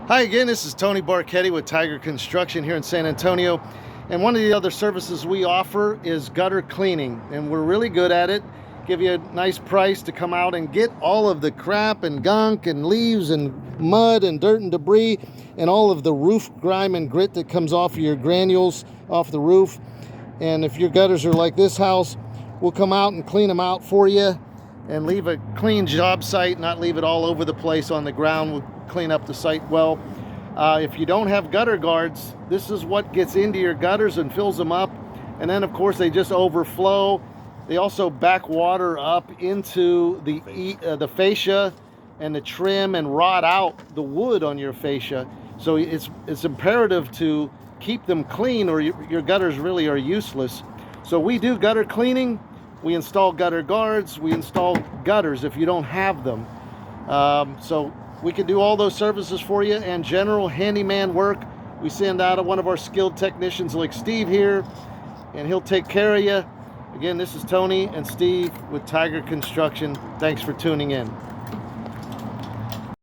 Hi again, this is Tony Barchetti with Tiger Construction here in San Antonio. And one of the other services we offer is gutter cleaning. And we're really good at it. Give you a nice price to come out and get all of the crap and gunk and leaves and mud and dirt and debris and all of the roof grime and grit that comes off of your granules off the roof. And if your gutters are like this house, we'll come out and clean them out for you and leave a clean job site, not leave it all over the place on the ground. We'll clean up the site well. If you don't have gutter guards, this is what gets into your gutters and fills them up. And then of course they just overflow. They also back water up into the fascia and the trim and rot out the wood on your fascia. So it's imperative to keep them clean or your gutters really are useless. So we do gutter cleaning. We install gutter guards. We install gutters if you don't have them. So we can do all those services for you and general handyman work. We send out one of our skilled technicians like Steve here, and he'll take care of you. Again, this is Tony and Steve with Tiger Construction. Thanks for tuning in.